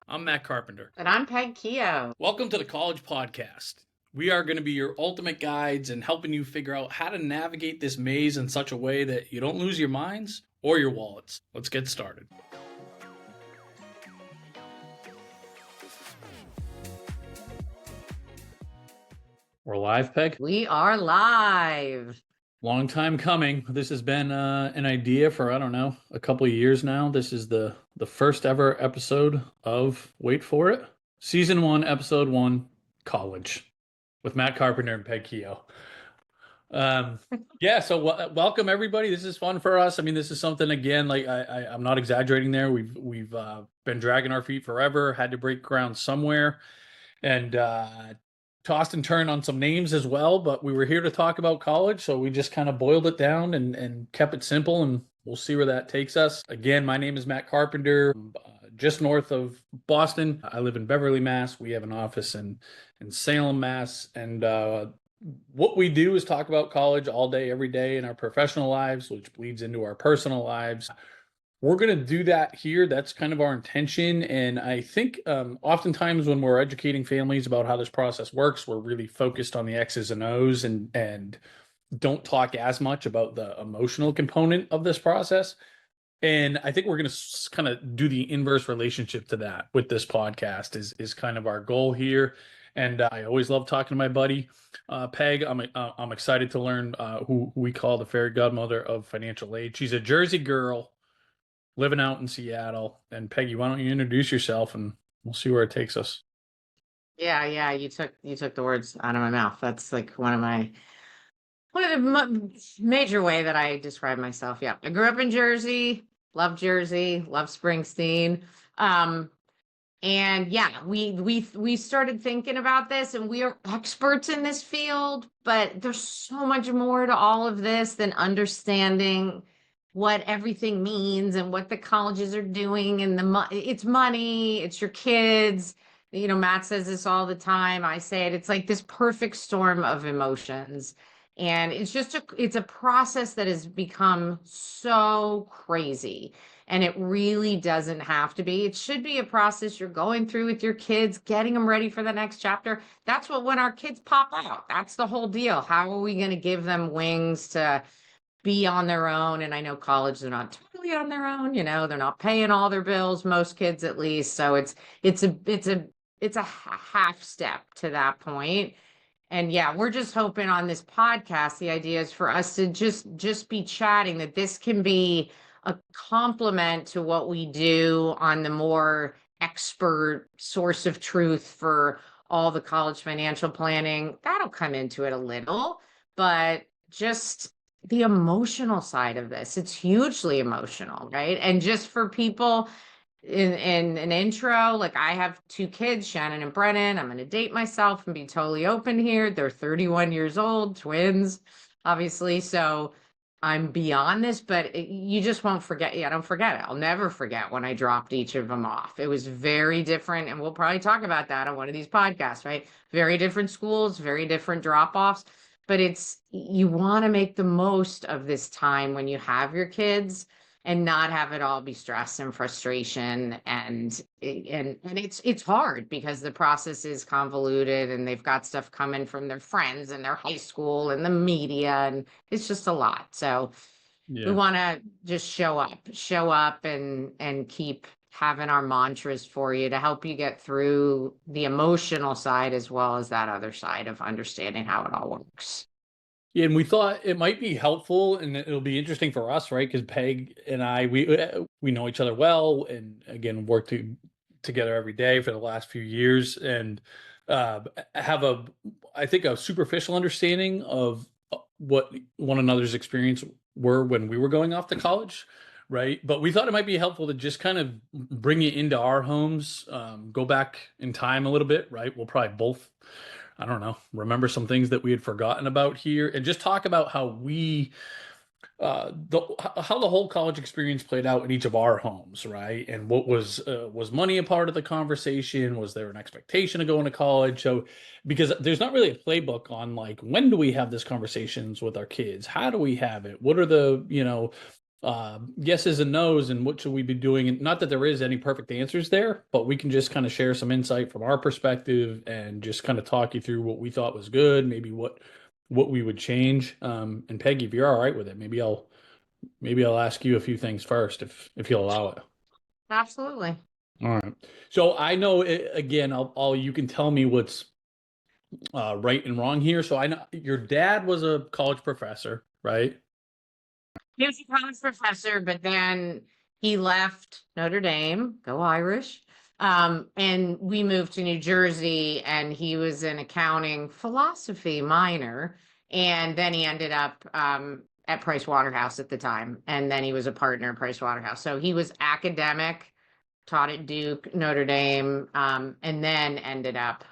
I'm Matt Carpenter. And I'm Peg Keough. Welcome to the College Podcast. We are going to be your ultimate guides and helping you figure out how to navigate this maze in such a way that you don't lose your minds or your wallets. Let's get started. We're live, Peg. We are live. Long time coming. This has been an idea for, I don't know, a couple of years now. This is the first ever episode of, wait for it, Season 1, Episode 1, College, with Matt Carpenter and Peg Keough. So welcome everybody. This is fun for us. I mean, this is something, again, like I'm not exaggerating there. We've been dragging our feet forever, had to break ground somewhere, and tossed and turned on some names as well, but we were here to talk about college, so we just kind of boiled it down and kept it simple, and we'll see where that takes us. Again, my name is Matt Carpenter, just north of Boston. I live in Beverly, Mass. We have an office in Salem, Mass, and what we do is talk about college all day, every day in our professional lives, which bleeds into our personal lives. We're going to do that here. That's kind of our intention. And I think oftentimes when we're educating families about how this process works, we're really focused on the X's and O's and don't talk as much about the emotional component of this process. And I think we're going to kind of do the inverse relationship to that with this podcast is kind of our goal here. And I always love talking to my buddy, Peg. I'm excited to learn who we call the fairy godmother of financial aid. She's a Jersey girl living out in Seattle. And Peggy, why don't you introduce yourself and we'll see where it takes us. Yeah, you took the words out of my mouth. That's like one of the major way that I describe myself. Yeah. I grew up in Jersey, love Springsteen. And yeah, we started thinking about this, and we are experts in this field, but there's so much more to all of this than understanding what everything means and what the colleges are doing, and it's money, it's your kids. Matt says this all the time. I say it. It's like this perfect storm of emotions. And it's a process that has become so crazy. And it really doesn't have to be. It should be a process you're going through with your kids, getting them ready for the next chapter. That's when our kids pop out. That's the whole deal. How are we going to give them wings to be on their own? And I know college, they're not totally on their own. They're not paying all their bills, most kids at least. So it's a half step to that point. And yeah, we're just hoping on this podcast, the idea is for us to just be chatting, that this can be a complement to what we do on the more expert source of truth for all the college financial planning. That'll come into it a little, but just the emotional side of this, it's hugely emotional, right? And just for people in an intro, like, I have two kids, Shannon and Brennan. I'm going to date myself and be totally open here. They're 31 years old, twins, obviously. So I'm beyond this, but you just won't forget. Yeah, I don't forget it. I'll never forget when I dropped each of them off. It was very different. And we'll probably talk about that on one of these podcasts, right? Very different schools, very different drop-offs. But you want to make the most of this time when you have your kids and not have it all be stress and frustration. And it's hard because the process is convoluted, and they've got stuff coming from their friends and their high school and the media, and it's just a lot. So we want to just show up and keep having our mantras for you to help you get through the emotional side as well as that other side of understanding how it all works. Yeah, and we thought it might be helpful and it'll be interesting for us, right? Because Peg and I, we know each other well, and again, work together every day for the last few years, and have I think, a superficial understanding of what one another's experience were when we were going off to college, right? But we thought it might be helpful to just kind of bring it into our homes, go back in time a little bit, right? We'll probably both, I don't know, remember some things that we had forgotten about here, and just talk about how how the whole college experience played out in each of our homes, right? And what was money a part of the conversation? Was there an expectation of going to college? So, because there's not really a playbook on, like, when do we have these conversations with our kids? How do we have it? What are the yeses and nos, and what should we be doing? And not that there is any perfect answers there, but we can just kind of share some insight from our perspective and just kind of talk you through what we thought was good, maybe what we would change. And Peggy, if you're all right with it, maybe I'll ask you a few things first if you'll allow it. Absolutely. All right. So I know again, I'll you can tell me what's right and wrong here. So I know your dad was a college professor, right? He was a college professor, but then he left Notre Dame, go Irish. And we moved to New Jersey, and he was an accounting philosophy minor. And then he ended up at Price Waterhouse at the time. And then he was a partner at Price Waterhouse. So he was academic, taught at Duke, Notre Dame, and then ended up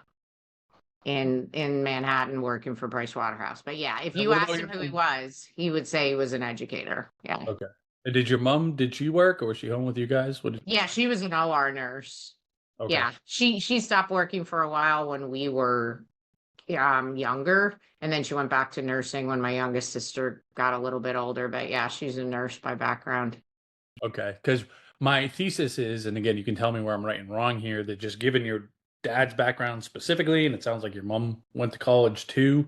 in Manhattan working for Price Waterhouse. But yeah, if And you what about asked him your who he mom? was, he would say he was an educator. Yeah. Okay. And did your mom, did she work or was she home with you guys? What did, Yeah, she was an OR nurse. okay. Yeah, she stopped working for a while when we were younger, and then she went back to nursing when my youngest sister got a little bit older. But yeah, she's a nurse by background. Okay. Because my thesis is, and again, you can tell me where I'm right and wrong here, that just given your dad's background specifically, and it sounds like your mom went to college too,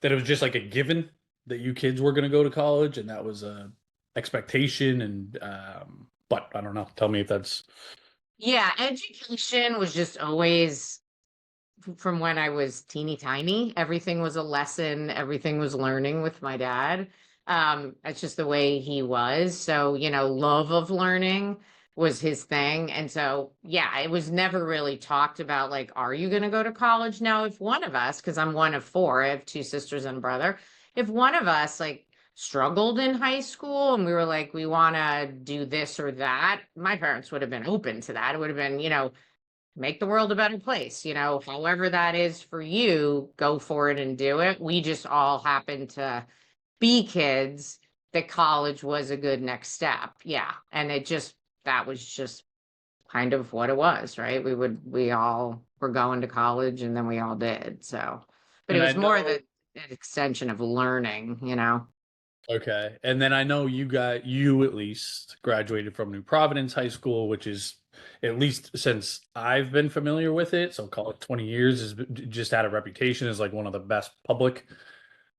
that it was just like a given that you kids were going to go to college and that was a expectation. And, but I don't know. Tell me if that's Yeah, education was just always from when I was teeny tiny. Everything was a lesson, everything was learning with my dad. That's just the way he was. So, love of learning was his thing. And so, yeah, it was never really talked about like, are you going to go to college? Now, if one of us, because I'm one of four, I have two sisters and a brother, if one of us like struggled in high school and we were like, we want to do this or that, my parents would have been open to that. It would have been, make the world a better place, however that is for you, go for it and do it. We just all happened to be kids that college was a good next step. Yeah. And that was just kind of what it was, right? We all were going to college and then we all did. So, but it and I was more know the an extension of learning. okay. And then I know you at least graduated from New Providence High School, which is at least since I've been familiar with it, so call it 20 years, has just had a reputation as like one of the best public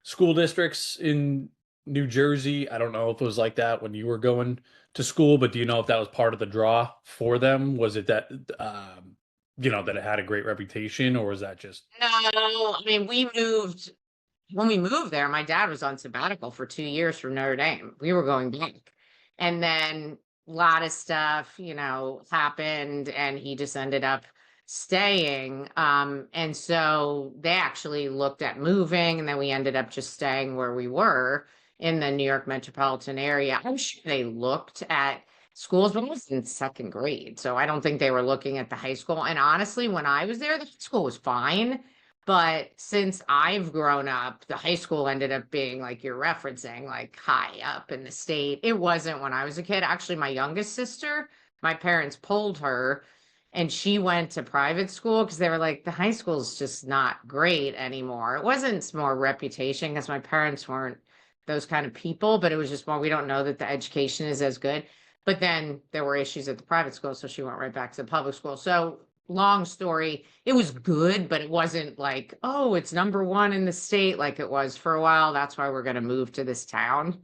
school districts in New Jersey. I don't know if it was like that when you were going to school, but do you know if that was part of the draw for them? Was it that that it had a great reputation, or was that just No, I mean, when we moved there, my dad was on sabbatical for 2 years from Notre Dame. We were going back. And then a lot of stuff, happened and he just ended up staying. And so they actually looked at moving and then we ended up just staying where we were in the New York metropolitan area. I'm sure they looked at schools, but I was in second grade. So I don't think they were looking at the high school. And honestly, when I was there, the high school was fine. But since I've grown up, the high school ended up being like you're referencing, like high up in the state. It wasn't when I was a kid. Actually, my youngest sister, my parents pulled her and she went to private school because they were like, the high school's just not great anymore. It wasn't more reputation because my parents weren't those kind of people, but it was just more, we don't know that the education is as good. But then there were issues at the private school, so she went right back to the public school. So long story, it was good, but it wasn't like, oh, it's number one in the state like it was for a while. That's why we're going to move to this town.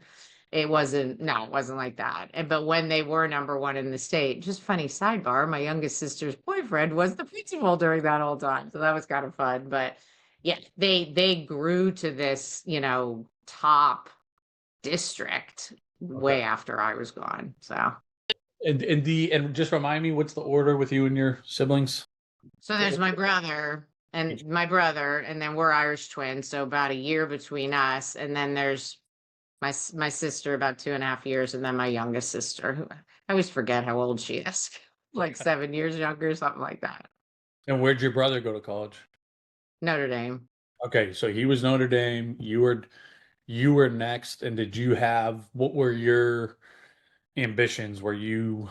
It wasn't, no, it wasn't like that. But when they were number one in the state, just funny sidebar, my youngest sister's boyfriend was the principal during that whole time. So that was kind of fun. But yeah, they grew to this, top district okay? way after I was gone. So And just remind me, what's the order with you and your siblings? there's my brother, and then we're Irish twins, so about a year between us, and then there's my sister about 2.5 years, and then my youngest sister, who I always forget how old she is, like 7 years younger, something like that. And where'd your brother go to college? Notre Dame. Okay, so he was Notre Dame. You were next, and did you have what were your ambitions? Were you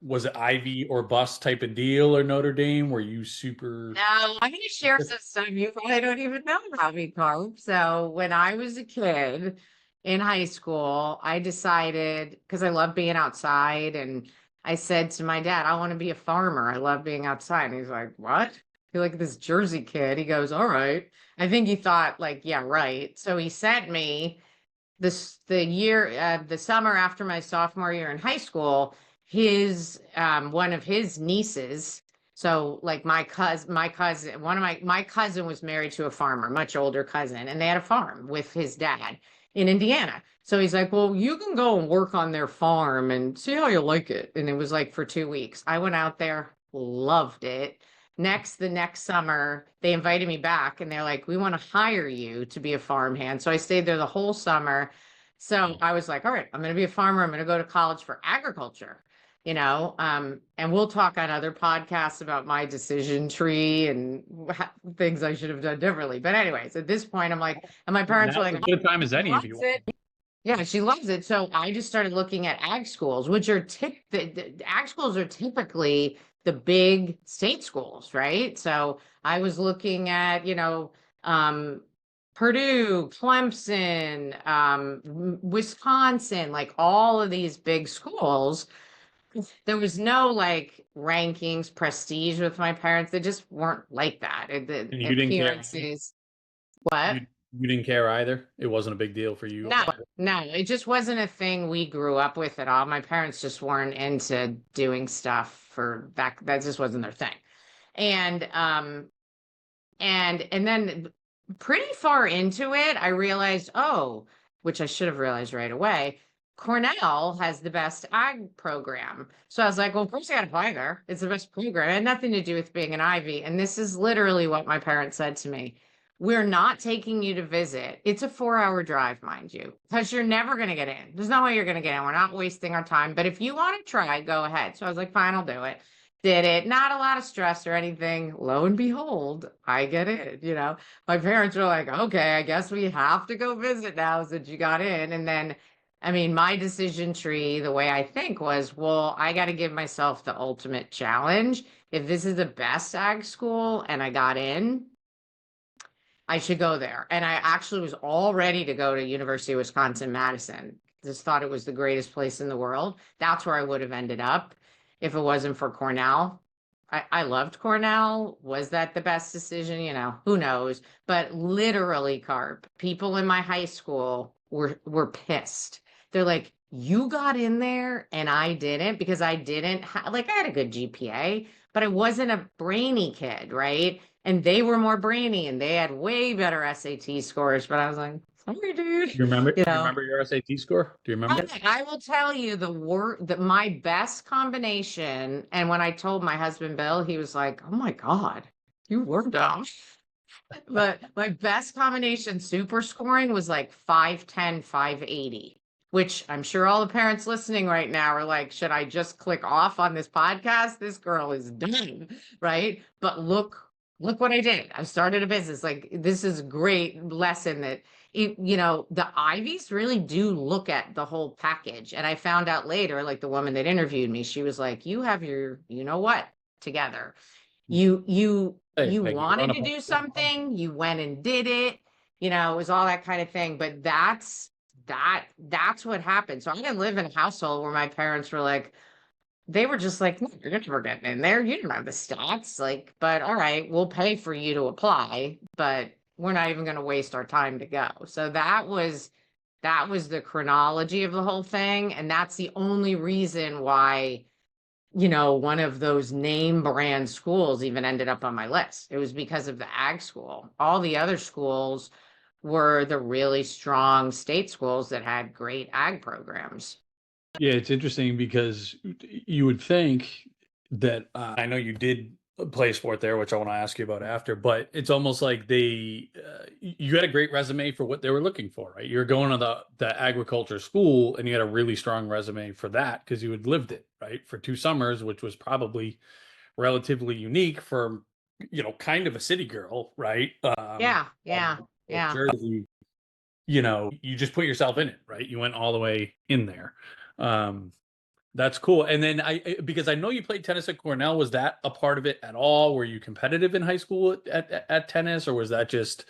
was it Ivy or bust type of deal or Notre Dame? Were you super No, I'm gonna share some stuff you probably don't even know about me, Carp. So when I was a kid, in high school, I decided, because I love being outside, and I said to my dad, I want to be a farmer. I love being outside. And he's like, what? You're like this Jersey kid. He goes, all right. I think he thought, like, yeah, right. So he sent me the summer after my sophomore year in high school, his one of his nieces. So like my cousin, my cousin was married to a farmer, much older cousin, and they had a farm with his dad in Indiana. So he's like, well, you can go and work on their farm and see how you like it. And it was like for 2 weeks. I went out there, loved it. The next summer, they invited me back and they're like, we want to hire you to be a farmhand. So I stayed there the whole summer. So I was like, all right, I'm going to be a farmer. I'm going to go to college for agriculture, and we'll talk on other podcasts about my decision tree and things I should have done differently. But anyways, at this point, I'm like, and my parents were Now's like, as good a time as any if loves you want. it. Yeah, she loves it. So I just started looking at ag schools, which are the ag schools are typically the big state schools, right? So I was looking at, Purdue, Clemson, Wisconsin, like all of these big schools. There was no like rankings, prestige with my parents. They just weren't like that. The And you didn't care. appearances. What? You didn't care either. It wasn't a big deal for you. No, no, it just wasn't a thing we grew up with at all. My parents just weren't into doing stuff for that. That just wasn't their thing. And and then pretty far into it, I realized, oh, which I should have realized right away, Cornell has the best ag program. So I was like, well, first I got to apply there. It's the best program. It had nothing to do with being an Ivy. And this is literally what my parents said to me. We're not taking you to visit. It's a 4-hour drive, mind you, because you're never going to get in. There's no way you're going to get in. We're not wasting our time. But if you want to try, go ahead. So I was like, fine, I'll do it. Did it. Not a lot of stress or anything. Lo and behold, I get in. My parents were like, okay, I guess we have to go visit now since you got in. And then, I mean, my decision tree, the way I think was, well, I got to give myself the ultimate challenge. If this is the best ag school and I got in, I should go there. And I actually was all ready to go to University of Wisconsin-Madison. Just thought it was the greatest place in the world. That's where I would have ended up if it wasn't for Cornell. I loved Cornell. Was that the best decision? Who knows? But literally, Carp, people in my high school were pissed. They're like, you got in there and I didn't, because I didn't I had a good GPA, but I wasn't a brainy kid, right? And they were more brainy and they had way better SAT scores. But I was like, sorry, dude. You remember? You remember your SAT score? Do you remember? I will tell you that my best combination. And when I told my husband Bill, he was like, "Oh my God, you were dumb." But my best combination super scoring was like 510, 580, which I'm sure all the parents listening right now are like, should I just click off on this podcast? This girl is done, right? But look what I did. I started a business. Like, this is a great lesson that the Ivies really do look at the whole package. And I found out later, like the woman that interviewed me, she was like, you have your, what, together. You wanted to do something, you went and did it, it was all that kind of thing. But that's what happened. So I didn't live in a household where my parents were like, they were just like, no, you're never getting in there. You don't have the stats. Like, but all right, we'll pay for you to apply, but we're not even going to waste our time to go. So that was the chronology of the whole thing. And that's the only reason why, one of those name brand schools even ended up on my list. It was because of the ag school. All the other schools were the really strong state schools that had great ag programs. Yeah, it's interesting because you would think that I know you did play sport there, which I want to ask you about after, but it's almost like you had a great resume for what they were looking for, right? You're going to the agriculture school and you had a really strong resume for that because you had lived it, right? For 2 summers, which was probably relatively unique for, kind of a city girl, right? Yeah. Jersey, you just put yourself in it, right? You went all the way in there. That's cool. And then because I know you played tennis at Cornell, was that a part of it at all? Were you competitive in high school at tennis, or was that just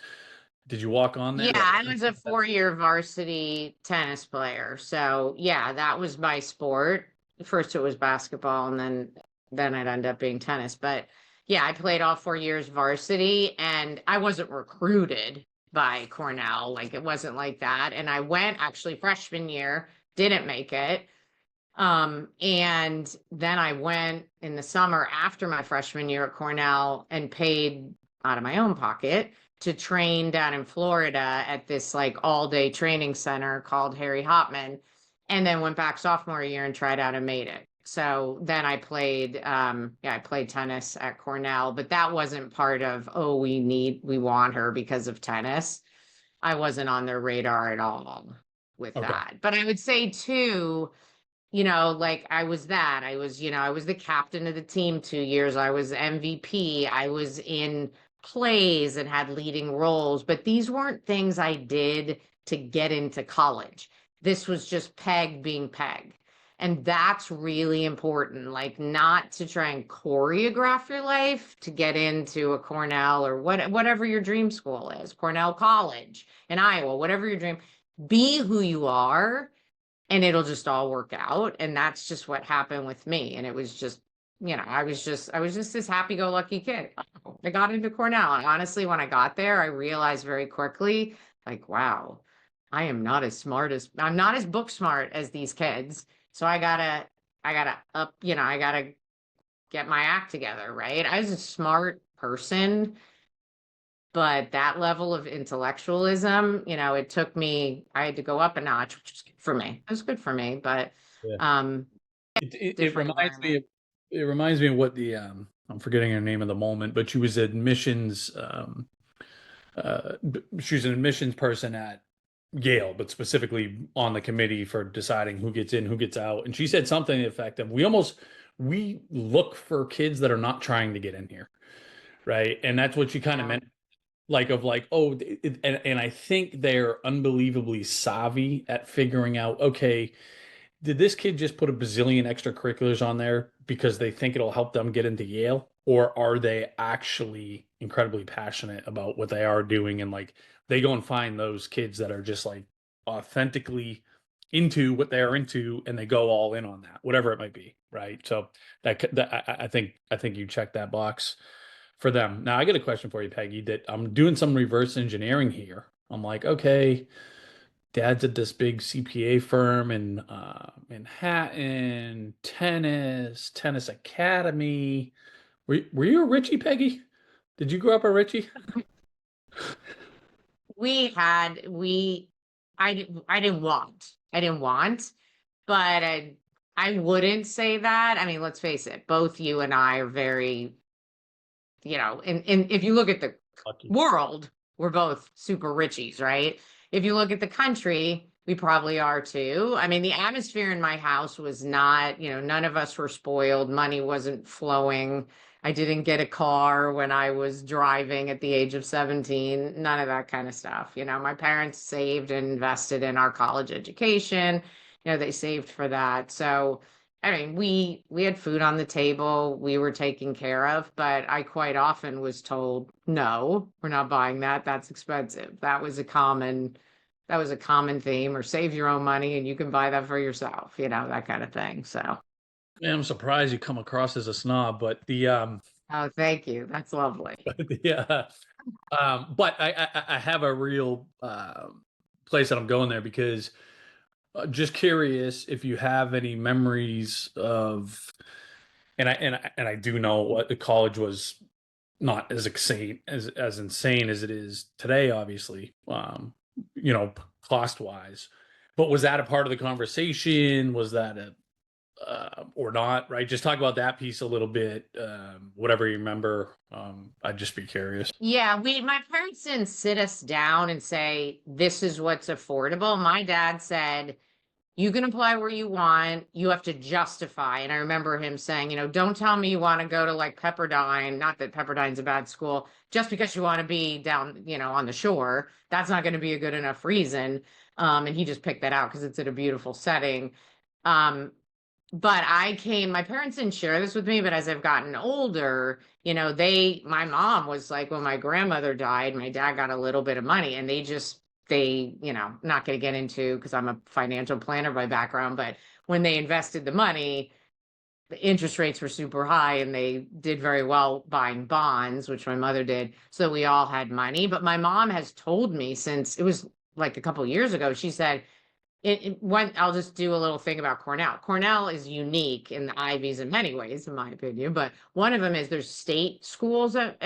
Did you walk on there? Yeah, Like, I was a 4-year varsity tennis player. So yeah, that was my sport. First it was basketball and then it ended up being tennis. But yeah, I played all 4 years varsity and I wasn't recruited by Cornell. Like it wasn't like that. And I went actually freshman year, didn't make it. And then I went in the summer after my freshman year at Cornell and paid out of my own pocket to train down in Florida at this like all day training center called Harry Hopman. And then went back sophomore year and tried out and made it. So then I played, yeah, I played tennis at Cornell, but that wasn't part of, oh, we want her because of tennis. I wasn't on their radar at all with okay. that. But I would say too, like I was that. I was the captain of the team 2 years. I was MVP. I was in plays and had leading roles, but these weren't things I did to get into college. This was just Peg being Peg. And that's really important, like not to try and choreograph your life to get into a Cornell or whatever your dream school is, Cornell College in Iowa, whatever your dream, be who you are and it'll just all work out. And that's just what happened with me. And it was just, I was just this happy-go-lucky kid. I got into Cornell. And honestly, when I got there, I realized very quickly, like, wow, I'm not as book smart as these kids. So I gotta get my act together, right? I was a smart person, but that level of intellectualism, I had to go up a notch, which was good for me. It was good for me, but Yeah. um, It different reminds me environment. of what the I'm forgetting her name of the moment, but she was admissions she was an admissions person at Yale, but specifically on the committee for deciding who gets in, who gets out. And she said something to the effect of we look for kids that are not trying to get in here. Right. And that's what she kind of Yeah. meant, like of like, oh, and I think they're unbelievably savvy at figuring out, okay, did this kid just put a bazillion extracurriculars on there because they think it'll help them get into Yale? Or are they actually incredibly passionate about what they are doing? And like they go and find those kids that are just like authentically into what they're into and they go all in on that, whatever it might be. Right. So I think you check that box for them. Now I got a question for you, Peggy, that I'm doing some reverse engineering here. I'm like, okay, dad's at this big CPA firm in Manhattan, tennis academy. Were you a Richie, Peggy? Did you grow up a Richie? We had, we, I didn't want, but I wouldn't say that. I mean, let's face it, both you and I are very, and if you look at the Lucky. world, we're both super richies, right? If you look at the country, we probably are too. I mean, the atmosphere in my house was not, none of us were spoiled. Money wasn't flowing. I didn't get a car when I was driving at the age of 17, none of that kind of stuff. My parents saved and invested in our college education. They saved for that. So, I mean, we had food on the table, we were taken care of, but I quite often was told, no, we're not buying that. That's expensive. That was a common theme, or save your own money and you can buy that for yourself, that kind of thing. So, Man, I'm surprised you come across as a snob, but the oh, thank you. That's lovely. yeah, but I have a real place that I'm going there because just curious if you have any memories of, and I do know what the college was not as insane as it is today, obviously, cost wise. But was that a part of the conversation? Was that a or not? Right? Just talk about that piece a little bit. Whatever you remember. I'd just be curious. Yeah, my parents didn't sit us down and say, this is what's affordable. My dad said, you can apply where you want. You have to justify. And I remember him saying, don't tell me you want to go to like Pepperdine. Not that Pepperdine's a bad school, just because you want to be down, on the shore. That's not going to be a good enough reason. And he just picked that out because it's in a beautiful setting. Um, but my parents didn't share this with me, but as I've gotten older, my mom was like, when my grandmother died, my dad got a little bit of money and not going to get into, because I'm a financial planner by background, but when they invested the money, the interest rates were super high and they did very well buying bonds, which my mother did. So we all had money. But my mom has told me, since it was like a couple of years ago, she said, I'll just do a little thing about Cornell. Cornell is unique in the Ivies in many ways, in my opinion, but one of them is there's state schools at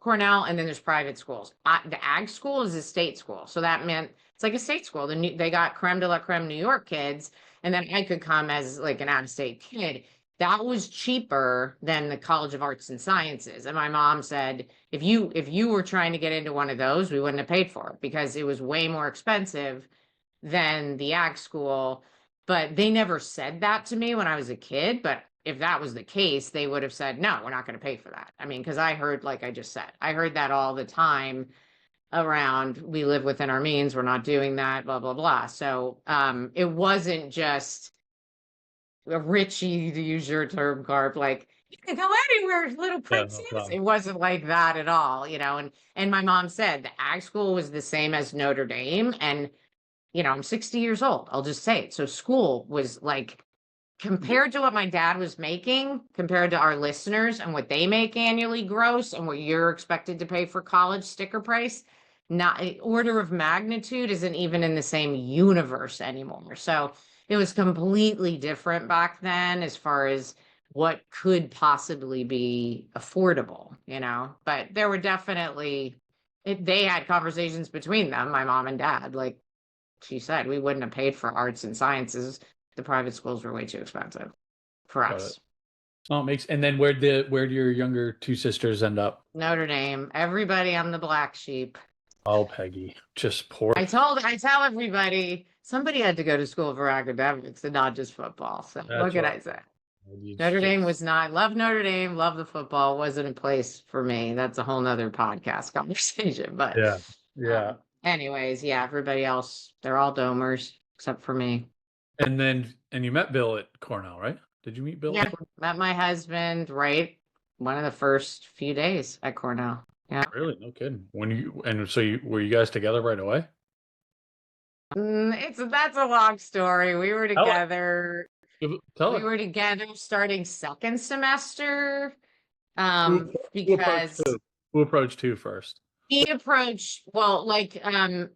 Cornell, and then there's private schools. The ag school is a state school, so that meant it's like a state school. They got creme de la creme New York kids, and then I could come as like an out-of-state kid. That was cheaper than the College of Arts and Sciences. And my mom said, if you were trying to get into one of those, we wouldn't have paid for it because it was way more expensive than the ag school. But they never said that to me when I was a kid. But if that was the case, they would have said, no, we're not going to pay for that. I mean, because I heard, like I just said, I heard that all the time around, we live within our means, we're not doing that, blah, blah, blah. So it wasn't just a Richie, to use your term, Carp, like, you can go anywhere, little princess. It wasn't like that at all, and my mom said the ag school was the same as Notre Dame. And I'm 60 years old. I'll just say it. So school was like, compared to what my dad was making, compared to our listeners and what they make annually gross and what you're expected to pay for college sticker price, not order of magnitude isn't even in the same universe anymore. So it was completely different back then as far as what could possibly be affordable, but there were definitely, they had conversations between them, my mom and dad, like, she said we wouldn't have paid for arts and sciences. The private schools were way too expensive for us. Oh, it makes. And then where'd your younger two sisters end up? Notre Dame. Everybody, I'm the black sheep. Oh, Peggy, just poor. I tell everybody somebody had to go to school for academics and not just football. So what can I say? Notre Dame was not. Love Notre Dame. Love the football. Wasn't a place for me. That's a whole nother podcast conversation. But yeah. Anyways, yeah, everybody else, they're all domers except for me. And you met Bill at Cornell, right? Did you meet Bill? Yeah, met my husband right one of the first few days at Cornell. Yeah. Really? No kidding. Were you guys together right away? That's a long story. We were together. We were together starting second semester. Because who approached who first? He approached, well, like my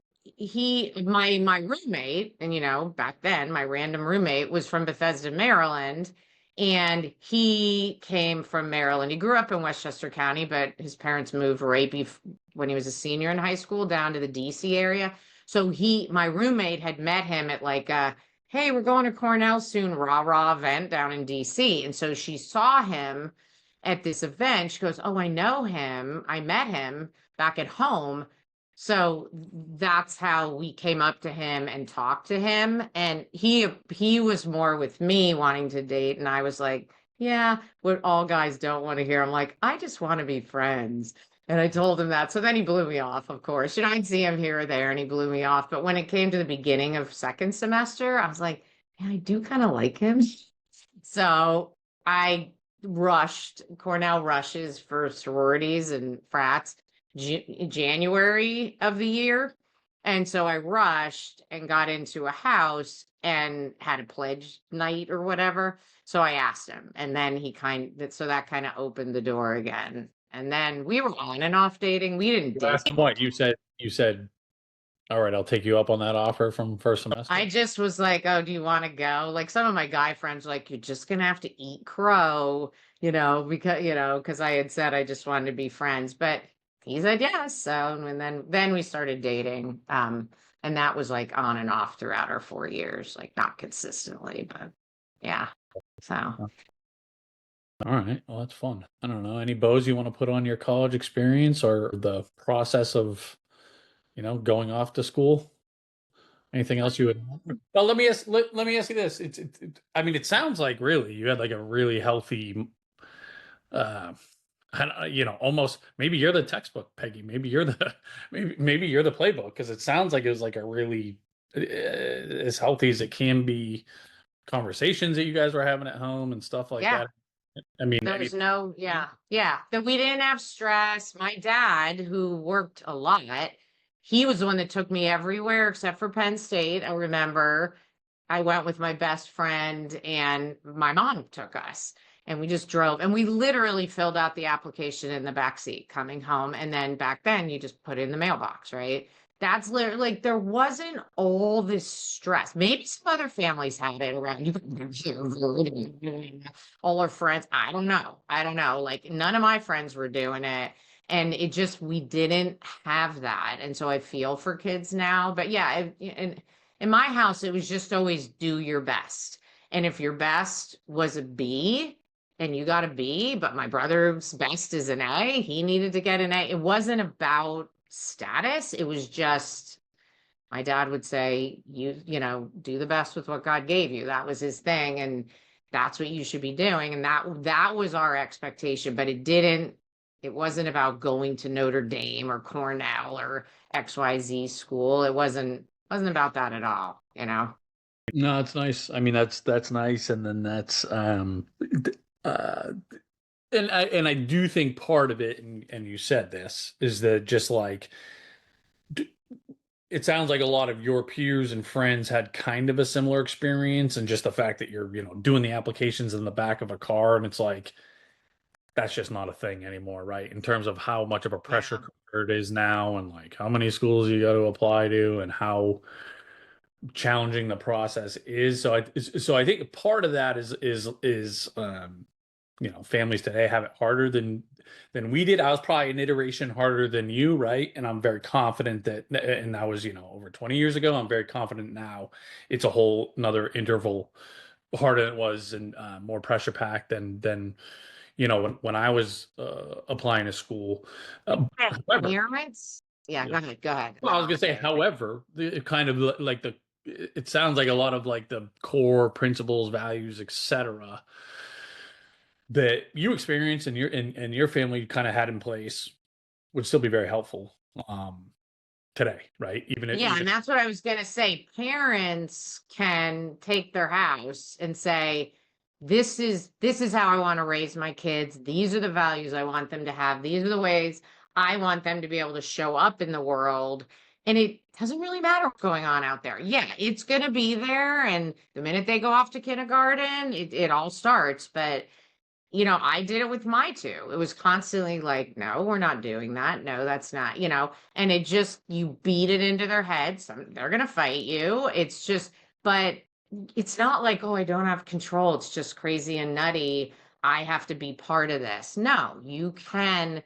roommate, and back then my random roommate was from Bethesda, Maryland, and he came from Maryland. He grew up in Westchester County, but his parents moved when he was a senior in high school down to the DC area. So my roommate had met him at like hey, we're going to Cornell soon, rah event down in DC. And so she saw him at this event. She goes, oh, I know him. I met him back at home. So that's how we came up to him and talked to him. And he was more with me wanting to date. And I was like, yeah, what all guys don't want to hear. I'm like, I just want to be friends. And I told him that. So then he blew me off, of course. I'd see him here or there and he blew me off. But when it came to the beginning of second semester, I was like, man, I do kind of like him. So I Cornell rushes for sororities and frats January of the year. And so I rushed and got into a house and had a pledge night or whatever. So I asked him, and then that kind of opened the door again. And then we were on and off dating. We didn't date. That's the point. You said, all right, I'll take you up on that offer from first semester. I just was like, oh, do you want to go? Like some of my guy friends were like, you're just going to have to eat crow, because I had said I just wanted to be friends. But he said yes. So, and then we started dating. And that was like on and off throughout our 4 years, like not consistently, but yeah. So. All right. Well, that's fun. I don't know. Any bows you want to put on your college experience or the process of, going off to school? Anything else you would? Well, let me ask you this. It sounds like really you had like a really healthy, almost maybe you're the textbook, Peggy. Maybe you're the playbook, because it sounds like it was like a really as healthy as it can be conversations that you guys were having at home and stuff like Yeah. that? I mean, There was no, yeah. That we didn't have stress. My dad, who worked a lot, he was the one that took me everywhere except for Penn State. I remember I went with my best friend and my mom took us and we just drove and we literally filled out the application in the back seat coming home. And then back then you just put it in the mailbox, right? That's literally like there wasn't all this stress. Maybe some other families had it around you. All our friends. I don't know. I don't know. Like none of my friends were doing it. And it just, we didn't have that. And so I feel for kids now. But yeah, and in my house, it was just always do your best. And if your best was a B and you got a B, but my brother's best is an A, he needed to get an A. It wasn't about status. It was just, my dad would say, you know, do the best with what God gave you. That was his thing. And that's what you should be doing. And that was our expectation, but it wasn't about going to Notre Dame or Cornell or XYZ school. It wasn't about that at all, you know? no, it's nice. I mean, that's nice, and then that's uh, and I do think part of it, and you said this, is that just like it sounds like a lot of your peers and friends had kind of a similar experience, and just the fact that you're doing the applications in the back of a car, and it's like that's just not a thing anymore, right? In terms of how much of a pressure Yeah. cooker it is now, and like how many schools you got to apply to, and how challenging the process is. So I think part of that is families today have it harder than we did. I was probably an iteration harder than you, right? And I'm very confident and that was over 20 years ago. I'm very confident now it's a whole another interval harder than it was, and more pressure packed than when I was applying to school. However, Parents? Yeah, yeah. go ahead. Go ahead. Well, I was gonna say, however, it kind of like it sounds like a lot of like the core principles, values, etc., that you experience and your family kind of had in place would still be very helpful today, right? Yeah, and that's what I was gonna say. Parents can take their house and say, this is how I want to raise my kids. These are the values I want them to have. These are the ways I want them to be able to show up in the world. And it doesn't really matter what's going on out there. Yeah, it's gonna be there. And the minute they go off to kindergarten, it all starts. But I did it with my two. It was constantly like, no, we're not doing that. No, that's not, and it just, you beat it into their heads. They're going to fight you. It's just, but it's not like, oh, I don't have control. It's just crazy and nutty. I have to be part of this. No, you can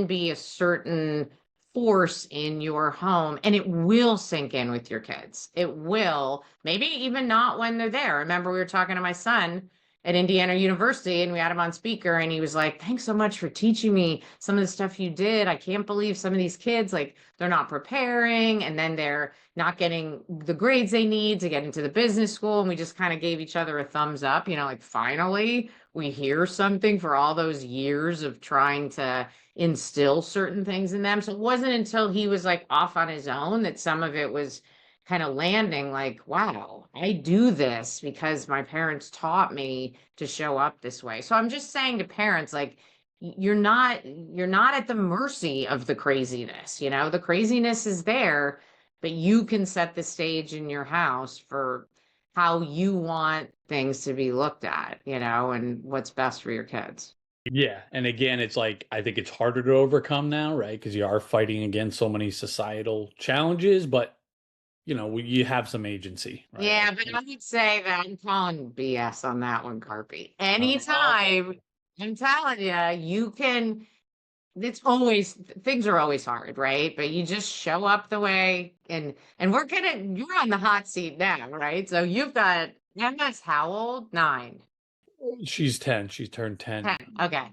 be a certain force in your home and it will sink in with your kids. It will, maybe even not when they're there. Remember, we were talking to my son at Indiana University and we had him on speaker and he was like, thanks so much for teaching me some of the stuff you did. I can't believe some of these kids, like they're not preparing and then they're not getting the grades they need to get into the business school. And we just kind of gave each other a thumbs up, like finally we hear something for all those years of trying to instill certain things in them. So it wasn't until he was like off on his own that some of it was kind of landing like, wow, I do this because my parents taught me to show up this way. So I'm just saying to parents, like, you're not at the mercy of the craziness. The craziness is there, but you can set the stage in your house for how you want things to be looked at, and what's best for your kids. Yeah, and again, it's like I think it's harder to overcome now, right? Because you are fighting against so many societal challenges, but you have some agency, right? Yeah, but I would say that I'm calling BS on that one, Carpy. Uh, Anytime, I'm telling you can, things are always hard, right? But you just show up the way and you're on the hot seat now, right? So you've got, Emma's how old? 9. she's 10. She's turned 10. 10. Okay.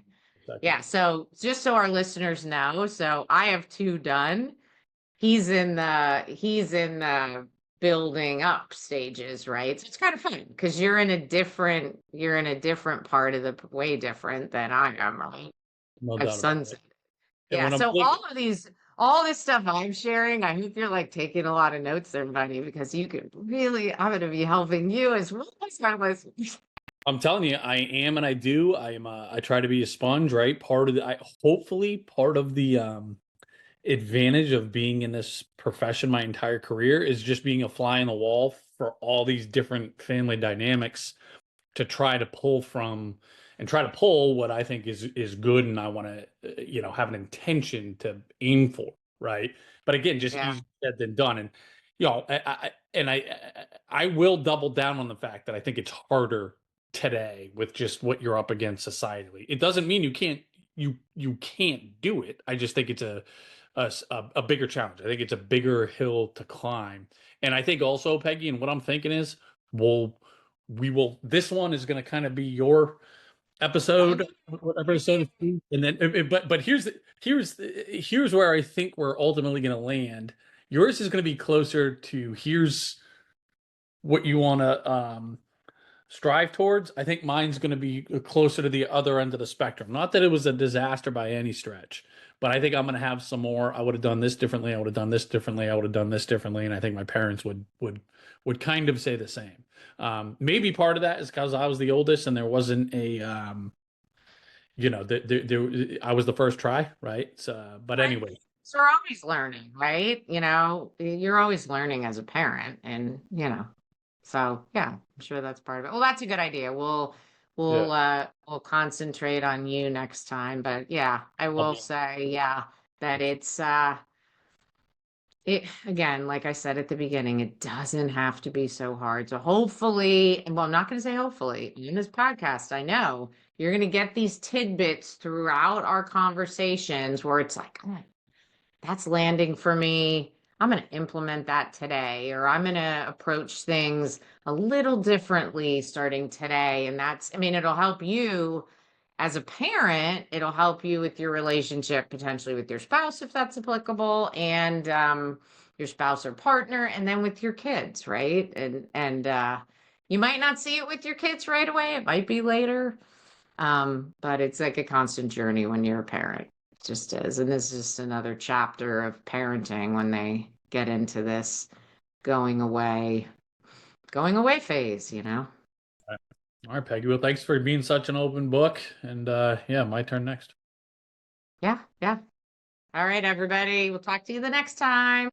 Second. Yeah. So just so our listeners know, so I have 2 done. He's in the building up stages, right? So it's kind of fun because you're in a different part of the way different than I am, right? No I've doubt about sons. it. And Yeah. when I'm So looking, all all this stuff I'm sharing, I hope you're like taking a lot of notes there, buddy, because you could really, I'm going to be helping you as well as my listeners. I'm telling you, I am, and I do. I am. I try to be a sponge, right? Part of the, hopefully, part of the advantage of being in this profession my entire career is just being a fly on the wall for all these different family dynamics to try to pull from and try to pull what I think is good and I want to have an intention to aim for, right? But again, just Yeah. easier said than done. And I will double down on the fact that I think it's harder today with just what you're up against societally. It doesn't mean you can't do it. I just think it's a bigger challenge. I think it's a bigger hill to climb. And I think also, Peggy, and what I'm thinking is, we'll we will this one is going to kind of be your episode, whatever episode it's be. And then but here's where I think we're ultimately going to land. Yours is going to be closer to here's what you want to strive towards. I think mine's going to be closer to the other end of the spectrum. Not that it was a disaster by any stretch, but I think I'm going to have some more. I would have done this differently. I would have done this differently. I would have done this differently. And I think my parents would kind of say the same. Maybe part of that is because I was the oldest and there wasn't a I was the first try, right? So, but Right. anyway, So we're always learning, right? You're always learning as a parent and, so yeah, I'm sure that's part of it. Well, that's a good idea. We'll yeah, we'll uh we'll concentrate on you next time. But yeah, I I'll will be say, yeah, that it again, like I said at the beginning, it doesn't have to be so hard. So hopefully, well, I'm not going to say hopefully in this podcast, I know you're going to get these tidbits throughout our conversations where it's like, oh, that's landing for me. I'm going to implement that today, or I'm going to approach things a little differently starting today. And I mean, it'll help you as a parent, it'll help you with your relationship potentially with your spouse, if that's applicable, and your spouse or partner, and then with your kids, right? And you might not see it with your kids right away. It might be later, but it's like a constant journey when you're a parent. It just is. And this is just another chapter of parenting when they get into this going away, going away phase. all right, Peggy. Well, thanks for being such an open book. And yeah, my turn next. Yeah, yeah. All right, everybody. We'll talk to you the next time.